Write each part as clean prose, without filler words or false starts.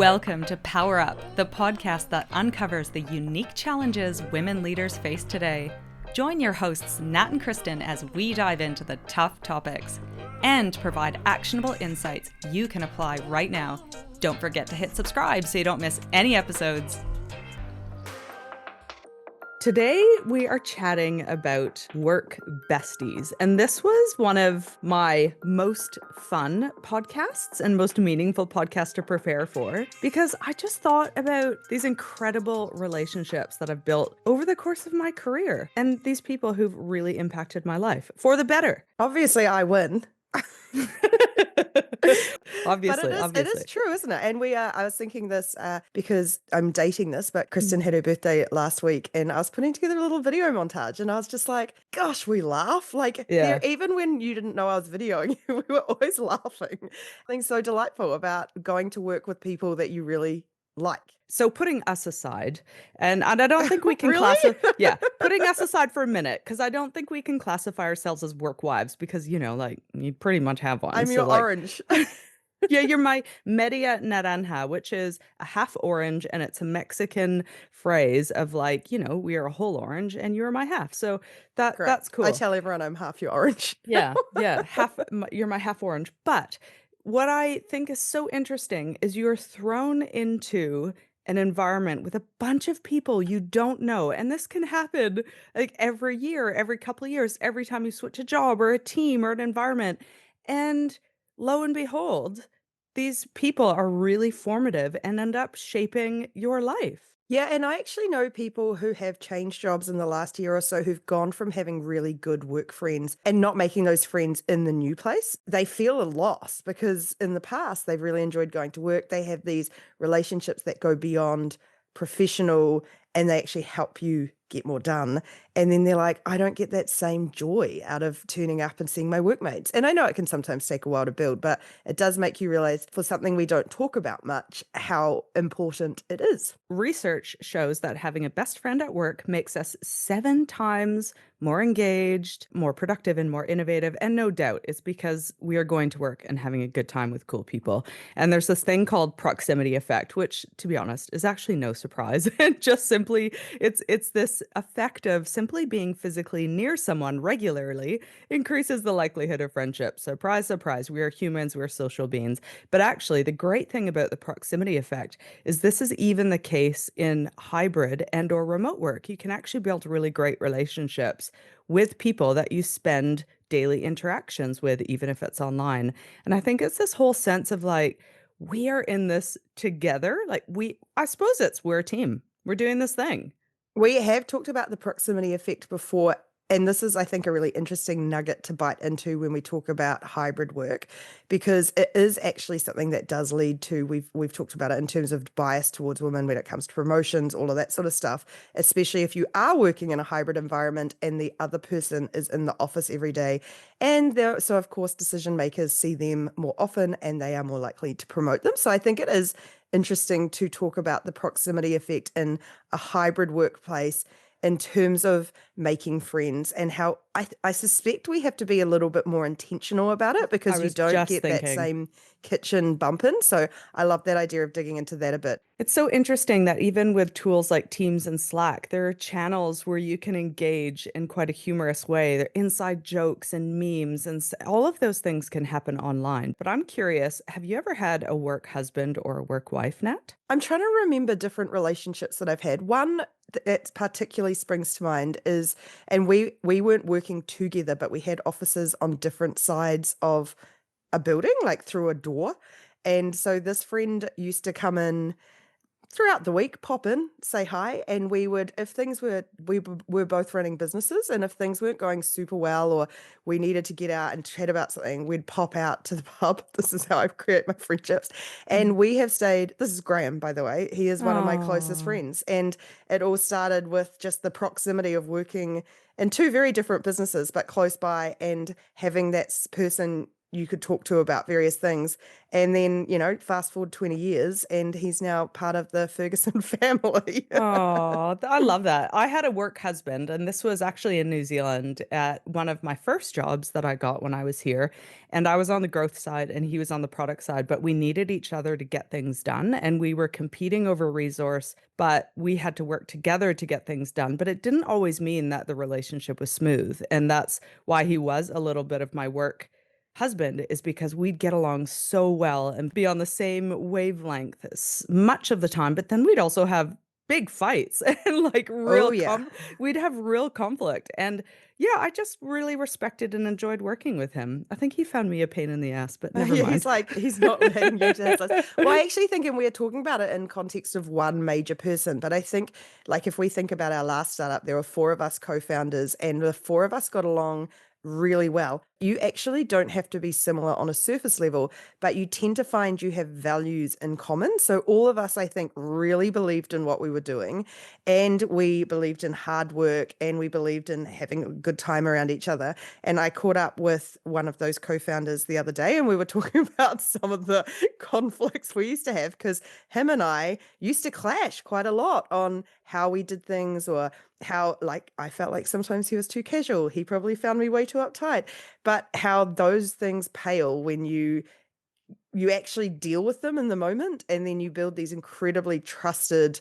Welcome to Power Up, the podcast that uncovers the unique challenges women leaders face today. Join your hosts, Nat and Kristen, as we dive into the tough topics and provide actionable insights you can apply right now. Don't forget to hit subscribe so you don't miss any episodes. Today, we are chatting about work besties, and this was one of my most fun podcasts and most meaningful podcasts to prepare for, because I just thought about these incredible relationships that I've built over the course of my career, and these people who've really impacted my life for the better. Obviously, I win. Obviously. It is true, isn't it? And I was thinking this because I'm dating this, but Kristen had her birthday last week and I was putting together a little video montage and I was just like, gosh, we laugh. Even when you didn't know I was videoing, we were always laughing. Something so delightful about going to work with people that you really like. So putting us aside, and I don't think we can Really? putting us aside for a minute, because I don't think we can classify ourselves as work wives, because, you pretty much have one. I'm your orange. Yeah, you're my media naranja, which is a half orange, and it's a Mexican phrase of we are a whole orange and you're my half. So that's cool. I tell everyone I'm half your orange. Yeah, you're my half orange. But what I think is so interesting is you're thrown into an environment with a bunch of people you don't know. And this can happen like every year, every couple of years, every time you switch a job or a team or an environment. And lo and behold, these people are really formative and end up shaping your life. Yeah, and I actually know people who have changed jobs in the last year or so who've gone from having really good work friends and not making those friends in the new place. They feel a loss because in the past they've really enjoyed going to work. They have these relationships that go beyond professional and they actually help you get more done. And then they're like, I don't get that same joy out of turning up and seeing my workmates. And I know it can sometimes take a while to build, but it does make you realize, for something we don't talk about much, how important it is. Research shows that having a best friend at work makes us 7 times more engaged, more productive, and more innovative. And no doubt it's because we are going to work and having a good time with cool people. And there's this thing called proximity effect, which, to be honest, is actually no surprise. It just simply, it's this effect of simply being physically near someone regularly increases the likelihood of friendship. Surprise, surprise, we are humans, we're social beings. But actually, the great thing about the proximity effect is this is even the case in hybrid and or remote work. You can actually build really great relationships with people that you spend daily interactions with, even if it's online. And I think it's this whole sense of we are in this together. I suppose we're a team. We're doing this thing. We have talked about the proximity effect before, and this is, I think, a really interesting nugget to bite into when we talk about hybrid work, because it is actually something that does lead to, we've talked about it in terms of bias towards women when it comes to promotions, all of that sort of stuff, especially if you are working in a hybrid environment and the other person is in the office every day. And so, of course, decision makers see them more often and they are more likely to promote them. So I think it is interesting to talk about the proximity effect in a hybrid workplace in terms of making friends, and how I suspect we have to be a little bit more intentional about it because you don't get that same kitchen bumping. So I love that idea of digging into that a bit. It's so interesting that even with tools like Teams and Slack, there are channels where you can engage in quite a humorous way. There are inside jokes and memes, and all of those things can happen online. But I'm curious, have you ever had a work husband or a work wife, Nat? I'm trying to remember different relationships that I've had. One that particularly springs to mind is, and we weren't working together, but we had offices on different sides of a building, like through a door. And so this friend used to come in throughout the week, pop in, say hi, and we would, if things were both running businesses, and if things weren't going super well or we needed to get out and chat about something, we'd pop out to the pub. This is how I create my friendships. And we have stayed, this is Graham, by the way, he is one of my closest friends, and it all started with just the proximity of working in 2 very different businesses but close by, and having that person you could talk to about various things. And then, fast forward 20 years and he's now part of the Ferguson family. Oh, I love that. I had a work husband, and this was actually in New Zealand at one of my first jobs that I got when I was here. And I was on the growth side, and he was on the product side, but we needed each other to get things done. And we were competing over resource, but we had to work together to get things done. But it didn't always mean that the relationship was smooth. And that's why he was a little bit of my work husband, is because we'd get along so well and be on the same wavelength much of the time. But then we'd also have big fights and like Oh, yeah. we'd have real conflict. And yeah, I just really respected and enjoyed working with him. I think he found me a pain in the ass, but never Yeah, mind. he's like, he's not letting you to his list. Well, I actually think, and we're talking about it in context of one major person, but I think, like, if we think about our last startup, there were four of us co-founders, and the four of us got along really well. You actually don't have to be similar on a surface level, but you tend to find you have values in common. So all of us, I think, really believed in what we were doing, and we believed in hard work, and we believed in having a good time around each other. And I caught up with one of those co-founders the other day, and we were talking about some of the conflicts we used to have because him and I used to clash quite a lot on how we did things, or how, like, I felt like sometimes he was too casual. He probably found me way too uptight, but how those things pale when you actually deal with them in the moment, and then you build these incredibly trusted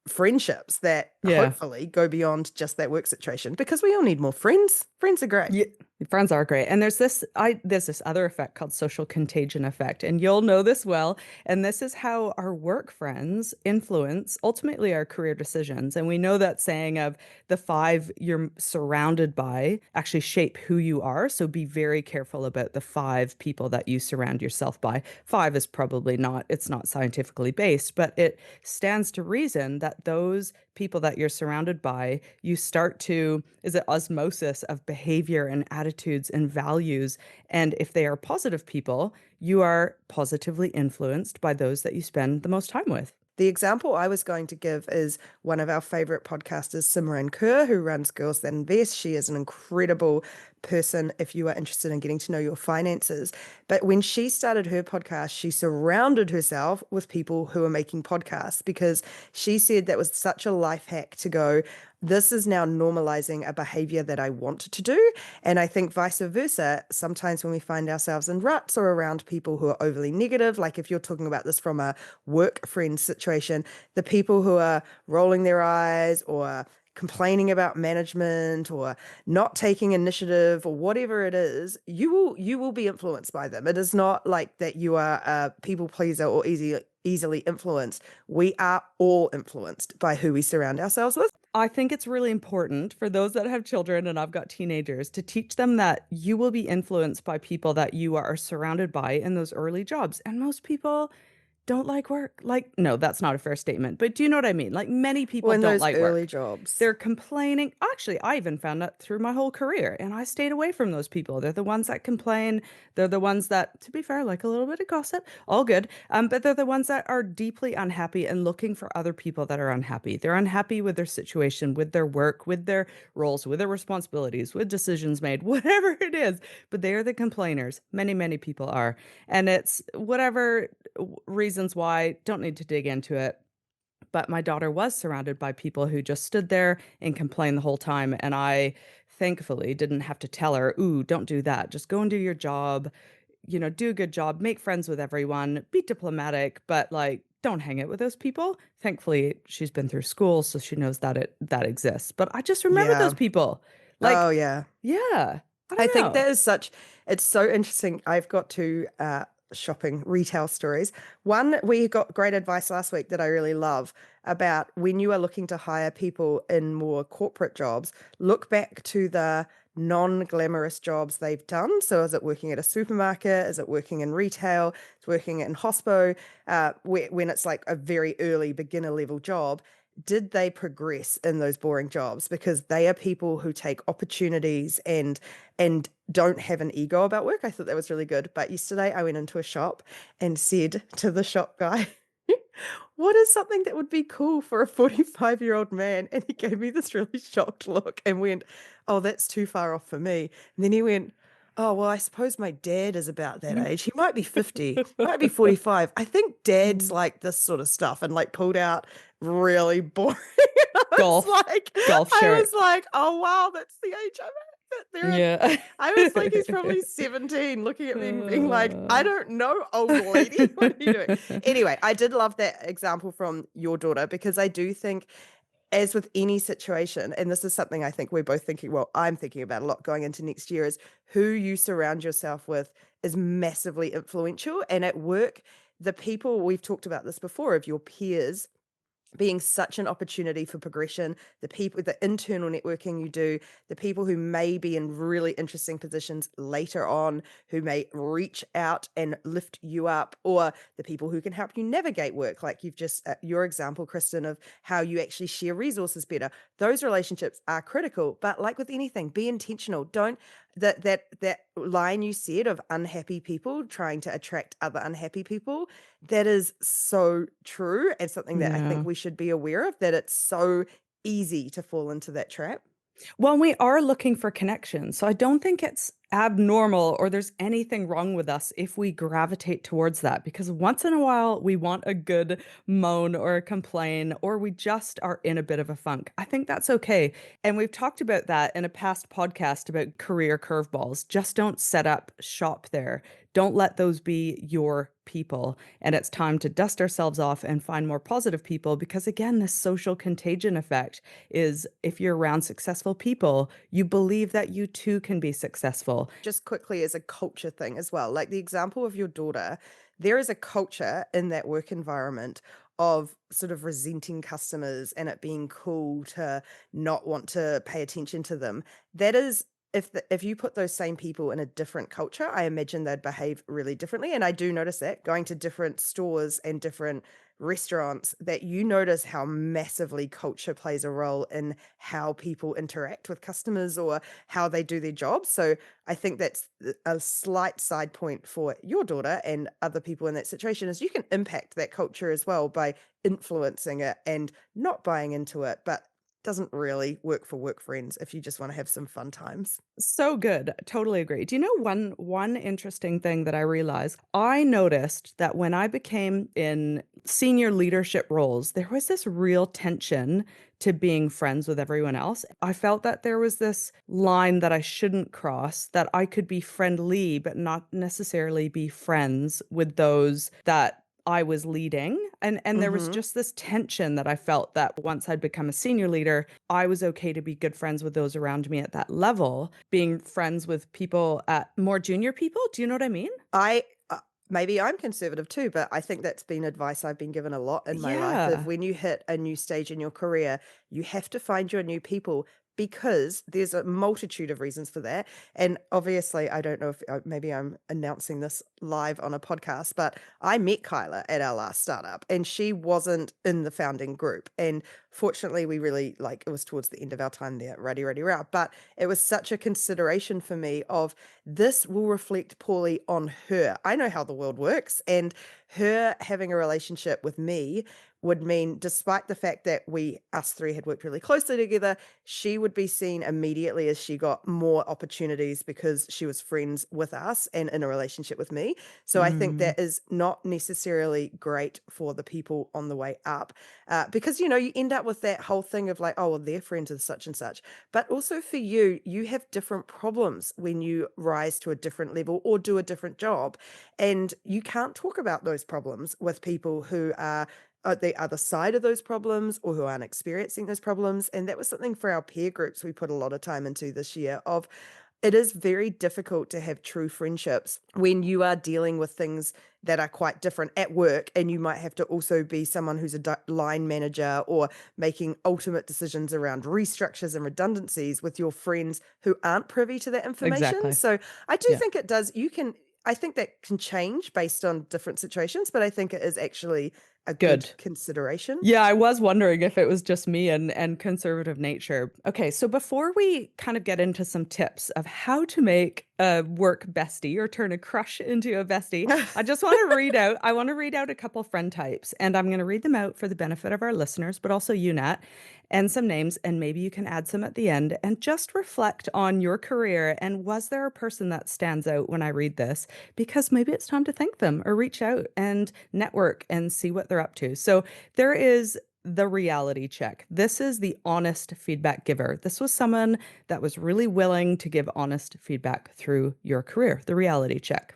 friendships that Yeah. hopefully go beyond just that work situation, because we all need more friends. Friends are great. Yeah, friends are great. And there's this other effect called social contagion effect, and you'll know this well. And this is how our work friends influence ultimately our career decisions. And we know that saying of the five you're surrounded by actually shape who you are. So be very careful about the five people that you surround yourself by. Five is probably not, it's not scientifically based, but it stands to reason that those people that you're surrounded by, you start to, is it osmosis of behavior and attitudes and values? And if they are positive people, you are positively influenced by those that you spend the most time with. The example I was going to give is one of our favorite podcasters, Simran Kaur, who runs Girls That Invest. She is an incredible person if you are interested in getting to know your finances. But when she started her podcast, she surrounded herself with people who are making podcasts, because she said that was such a life hack to go, this is now normalizing a behavior that I want to do. And I think vice versa, sometimes when we find ourselves in ruts or around people who are overly negative, like if you're talking about this from a work friend situation, the people who are rolling their eyes or complaining about management or not taking initiative or whatever it is, you will be influenced by them. It is not like that you are a people pleaser or easily influenced. We are all influenced by who we surround ourselves with. I think it's really important for those that have children, and I've got teenagers, to teach them that you will be influenced by people that you are surrounded by in those early jobs. And most people don't like work. Like, no, that's not a fair statement, but do you know what I mean? Like, many Well, people in don't those like early work. jobs. They're complaining. Actually, I even found that through my whole career, and I stayed away from those people. They're the ones that complain. They're the ones that, to be fair, like a little bit of gossip, all good. But they're the ones that are deeply unhappy and looking for other people that are unhappy. They're unhappy with their situation, with their work, with their roles, with their responsibilities, with decisions made, whatever it is. But they are the complainers. Many, many people are. And it's whatever reasons why, don't need to dig into it. But my daughter was surrounded by people who just stood there and complained the whole time. And I thankfully didn't have to tell her, ooh, don't do that. Just go and do your job, do a good job, make friends with everyone, be diplomatic, but like, don't hang out with those people. Thankfully, she's been through school, so she knows that that exists. But I just remember those Yeah. people. Oh, Like, yeah. yeah, I I don't think know. that is such, it's so interesting. I've got two shopping retail stories. One, we got great advice last week that I really love about when you are looking to hire people in more corporate jobs, look back to the non-glamorous jobs they've done. So is it working at a supermarket? Is it working in retail? It's working in hospo, when it's like a very early beginner level job. Did they progress in those boring jobs? Because they are people who take opportunities and don't have an ego about work. I thought that was really good. But yesterday I went into a shop and said to the shop guy, what is something that would be cool for a 45-year-old man? And he gave me this really shocked look and went, oh, that's too far off for me. And then he went, Oh, well, I suppose my dad is about that age. He might be 50, might be 45. I think dad's Mm. like this sort of stuff and like pulled out really boring. Golf, golf I shirt. was like, oh wow, that's the age I'm at. That they're in. Yeah. I was like, he's probably 17, looking at me and being like, I Uh, don't know, old lady. What are you doing? Anyway, I did love that example from your daughter because I do think as with any situation, and this is something I think we're both thinking, well, I'm thinking about a lot going into next year, is who you surround yourself with is massively influential. And at work, the people we've talked about this before of your peers being such an opportunity for progression, the people, the internal networking you do, the people who may be in really interesting positions later on, who may reach out and lift you up, or the people who can help you navigate work, like you've just, your example, Kristen, of how you actually share resources better. Those relationships are critical, but like with anything, be intentional. Don't that line you said of unhappy people trying to attract other unhappy people, that is so true and something that I think yeah. we should be aware of, that it's so easy to fall into that trap. Well, we are looking for connection. So I don't think it's abnormal or there's anything wrong with us if we gravitate towards that because once in a while we want a good moan or a complain or we just are in a bit of a funk. I think that's okay. And we've talked about that in a past podcast about career curveballs. Just don't set up shop there. Don't let those be your people. And it's time to dust ourselves off and find more positive people because, again, this social contagion effect is if you're around successful people, you believe that you too can be successful. Just quickly as a culture thing as well, like the example of your daughter, there is a culture in that work environment of sort of resenting customers and it being cool to not want to pay attention to them. That is, if you put those same people in a different culture, I imagine they'd behave really differently. And I do notice that going to different stores and different restaurants, that you notice how massively culture plays a role in how people interact with customers or how they do their jobs. So I think that's a slight side point for your daughter and other people in that situation, is you can impact that culture as well by influencing it and not buying into it, but doesn't really work for work friends if you just want to have some fun times. So good. Totally agree. Do you know one interesting thing that I realized? I noticed that when I became in senior leadership roles, there was this real tension to being friends with everyone else. I felt that there was this line that I shouldn't cross, that I could be friendly but not necessarily be friends with those that I was leading. And there was Hmm. just this tension that I felt that once I'd become a senior leader, I was okay to be good friends with those around me at that level, being friends with people at more junior people. Do you know what I mean? I maybe I'm conservative too, but I think that's been advice I've been given a lot in my life of Yeah, when you hit a new stage in your career, you have to find your new people because there's a multitude of reasons for that. And obviously, I don't know if maybe I'm announcing this live on a podcast, but I met Kyla at our last startup and she wasn't in the founding group. And fortunately, we really like it was towards the end of our time there, ready, ready, ready. But it was such a consideration for me of this will reflect poorly on her. I know how the world works, and her having a relationship with me would mean, despite the fact that us three had worked really closely together, she would be seen immediately as she got more opportunities because she was friends with us and in a relationship with me. So I think mm, that is not necessarily great for the people on the way up, because you end up with that whole thing of like, oh, well, they're friends with such and such. But also for you, you have different problems when you rise to a different level or do a different job. And you can't talk about those problems with people who are at the other side of those problems or who aren't experiencing those problems. And that was something for our peer groups we put a lot of time into this year of it is very difficult to have true friendships when you are dealing with things that are quite different at work, and you might have to also be someone who's a line manager or making ultimate decisions around restructures and redundancies with your friends who aren't privy to that information. exactly. So I do Yeah. think it does. I think that can change based on different situations, but I think it is actually a good Good. consideration. Yeah, I was wondering if it was just me and conservative nature. Okay, so before we kind of get into some tips of how to make a work bestie or turn a crush into a bestie, I want to read out a couple friend types, and I'm going to read them out for the benefit of our listeners, but also you, Nat, and some names, and maybe you can add some at the end and just reflect on your career and was there a person that stands out when I read this? Because maybe it's time to thank them or reach out and network and see what they're up to. So there is the reality check. This is the honest feedback giver. This was someone that was really willing to give honest feedback through your career, the reality check.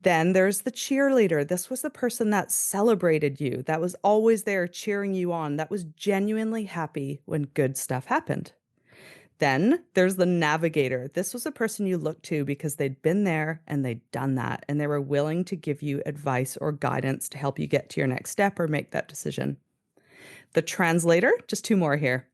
Then there's the cheerleader. This was the person that celebrated you, that was always there cheering you on, that was genuinely happy when good stuff happened. Then there's the navigator. This was a person you looked to because they'd been there and they'd done that, and they were willing to give you advice or guidance to help you get to your next step or make that decision. The translator, just two more here.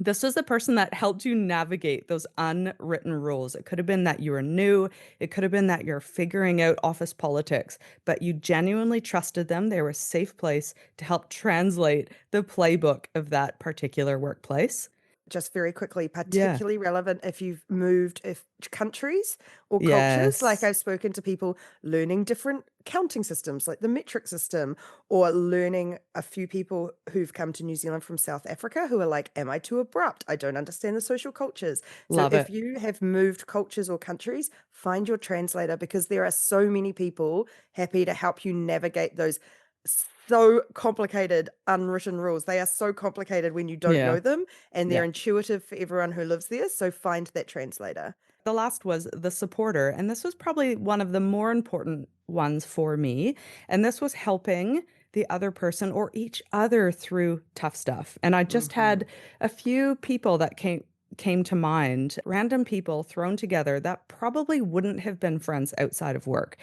This was the person that helped you navigate those unwritten rules. It could have been that you were new, it could have been that you're figuring out office politics, but you genuinely trusted them. They were a safe place to help translate the playbook of that particular workplace. Just very quickly, Yeah. particularly relevant if you've moved if countries or cultures. Like Yes. I've spoken to people learning different counting systems, like the metric system, or learning a few people who've come to New Zealand from South Africa who are like, am I too abrupt? I don't understand the social cultures. So Love if it. you have moved cultures or countries, find your translator because there are so many people happy to help you navigate those so complicated unwritten rules. They are so complicated when you don't Yeah. know them, and they're Yeah. intuitive for everyone who lives there. So find that translator. The last was the supporter, and this was probably one of the more important ones for me. And this was helping the other person or each other through tough stuff. And I just Hmm. had a few people that came to mind, random people thrown together that probably wouldn't have been friends outside of work.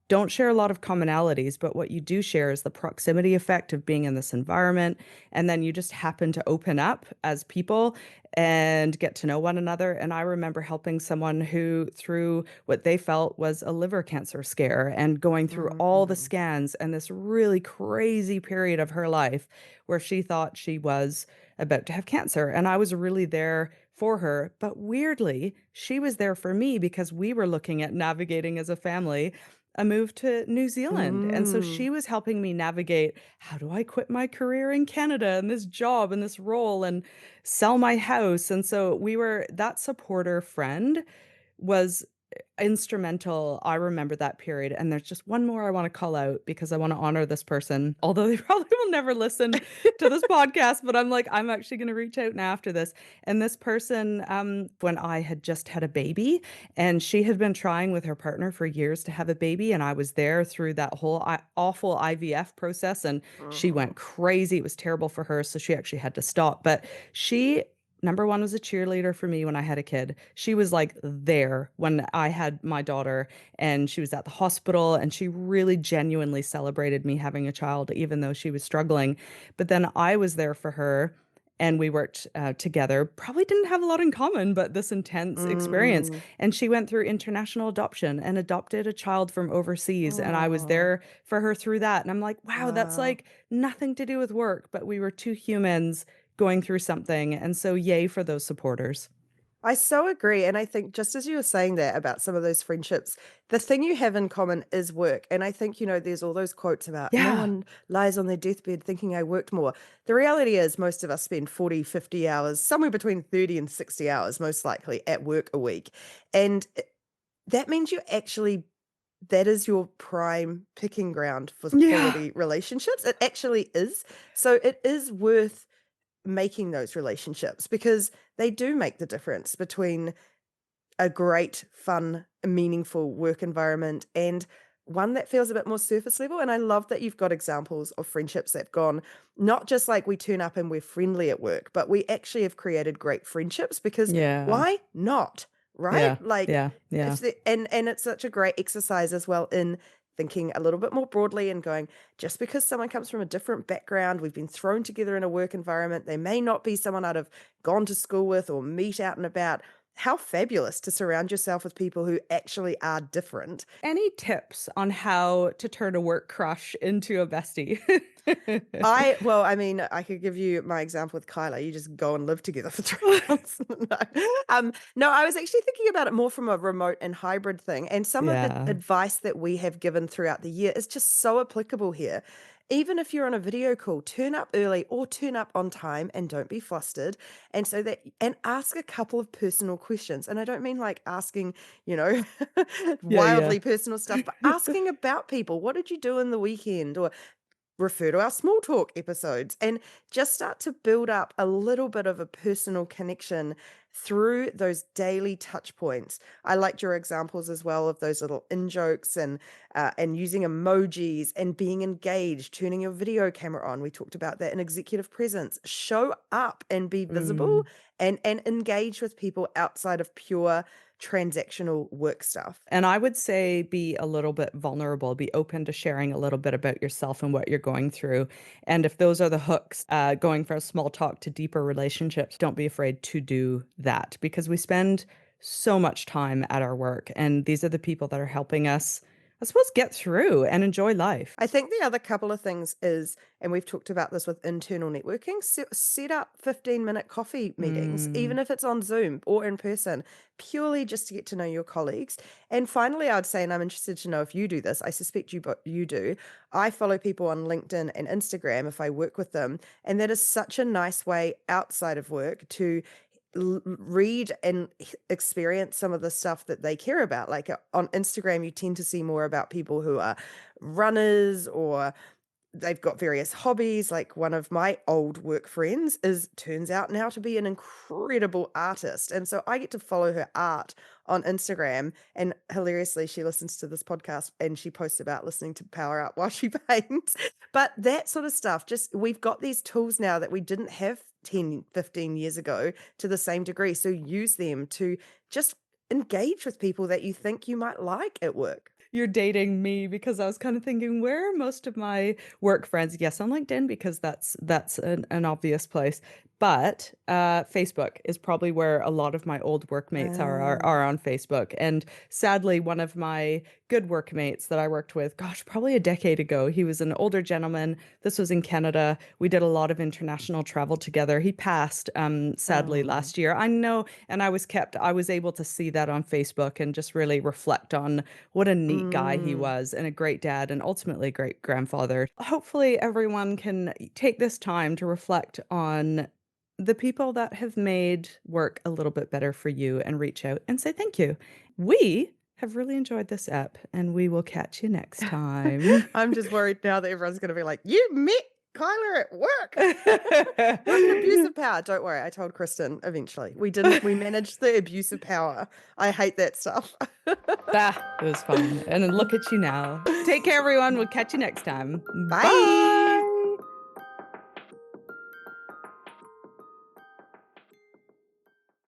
Don't share a lot of commonalities, but what you do share is the proximity effect of being in this environment. And then you just happen to open up as people and get to know one another. And I remember helping someone who, through what they felt was a liver cancer scare and going through all the Mm. scans and this really crazy period of her life where she thought she was about to have cancer. And I was really there for her. But weirdly, she was there for me because we were looking at navigating as a family a move to New Zealand. And so Mm. she was helping me navigate how do I quit my career in Canada and this job and this role and sell my house. And so we were that supporter friend was instrumental. I remember that period. And there's just one more I want to call out because I want to honor this person, although they probably will never listen to this podcast. But I'm like, I'm actually going to reach out now after this. And this person, when I had just had a baby, and she had been trying with her partner for years to have a baby, and I was there through that whole awful IVF process, and she Mhm. went crazy. It was terrible for her, so she actually had to stop. But she number one was a cheerleader for me when I had a kid. She was like there when I had my daughter, and she was at the hospital, and she really genuinely celebrated me having a child, even though she was struggling. But then I was there for her. And we worked together. Probably didn't have a lot in common, but this intense experience. Mm. And she went through international adoption and adopted a child from overseas. And I was Oh, there for her through that. And I'm like, wow, that's wow. like nothing to do with work, but we were two humans going through something. And so, yay for those supporters. I so agree. And I think just as you were saying that about some of those friendships, the thing you have in common is work. And I think, there's all those quotes about no Yeah. one lies on their deathbed thinking I worked more. The reality is most of us spend 40, 50 hours, somewhere between 30 and 60 hours, most likely at work a week. And that means that is your prime picking ground for Yeah. quality relationships. It actually is. So it is worth making those relationships because they do make the difference between a great, fun, meaningful work environment and one that feels a bit more surface level. And I love that you've got examples of friendships that have gone not just like we turn up and we're friendly at work, but we actually have created great friendships because Yeah. why not? Right? Yeah. Like Yeah. Yeah. if the and it's such a great exercise as well in thinking a little bit more broadly and going, just because someone comes from a different background, we've been thrown together in a work environment, they may not be someone I'd have gone to school with or meet out and about how fabulous to surround yourself with people who actually are different. Any tips on how to turn a work crush into a bestie? Well, I mean, I could give you my example with Kyla. You just go and live together for 3 months. No, I was actually thinking about it more from a remote and hybrid thing. And some of the Yeah. advice that we have given throughout the year is just so applicable here. Even if you're on a video call, turn up early or turn up on time and don't be flustered. And ask a couple of personal questions. And I don't mean like asking, you know, Yeah, yeah. wildly personal stuff, but asking about people. What did you do in the weekend? Or refer to our small talk episodes and just start to build up a little bit of a personal connection through those daily touch points. I liked your examples as well of those little in jokes and using emojis and being engaged, turning your video camera on. We talked about that in executive presence. Show up and be visible Mm. and engage with people outside of pure transactional work stuff. And I would say be a little bit vulnerable, be open to sharing a little bit about yourself and what you're going through. And if those are the hooks, going from small talk to deeper relationships, don't be afraid to do that because we spend so much time at our work. And these are the people that are helping us, I suppose, get through and enjoy life. I think the other couple of things is, and we've talked about this with internal networking, set up 15-minute coffee meetings, Mm. even if it's on Zoom or in person, purely just to get to know your colleagues. And finally, I'd say, and I'm interested to know if you do this, I suspect you do. I follow people on LinkedIn and Instagram if I work with them. And that is such a nice way outside of work to read and experience some of the stuff that they care about. Like on Instagram, you tend to see more about people who are runners or they've got various hobbies. Like one of my old work friends is turns out now to be an incredible artist. And so I get to follow her art on Instagram. And hilariously, she listens to this podcast and she posts about listening to Power Up while she paints. But that sort of stuff, just we've got these tools now that we didn't have 10, 15 years ago to the same degree. So use them to just engage with people that you think you might like at work. You're dating me because I was kind of thinking, where are most of my work friends? Yes, on LinkedIn because that's an obvious place. But Facebook is probably where a lot of my old workmates are on Facebook. And sadly, one of my good workmates that I worked with, gosh, probably a decade ago, he was an older gentleman. This was in Canada. We did a lot of international travel together. He passed sadly Oh. last year. I know, and I was able to see that on Facebook and just really reflect on what a neat guy he Mm. was and a great dad and ultimately a great grandfather. Hopefully, everyone can take this time to reflect on the people that have made work a little bit better for you and reach out and say thank you. We have really enjoyed this app and we will catch you next time. I'm just worried now that everyone's gonna be like, "You met Kyler at work." Not an abuse of power. Don't worry, I told Kristen eventually. We managed the abuse of power. I hate that stuff. Ah, it was fun. And then look at you now. Take care, everyone. We'll catch you next time. Bye. Bye.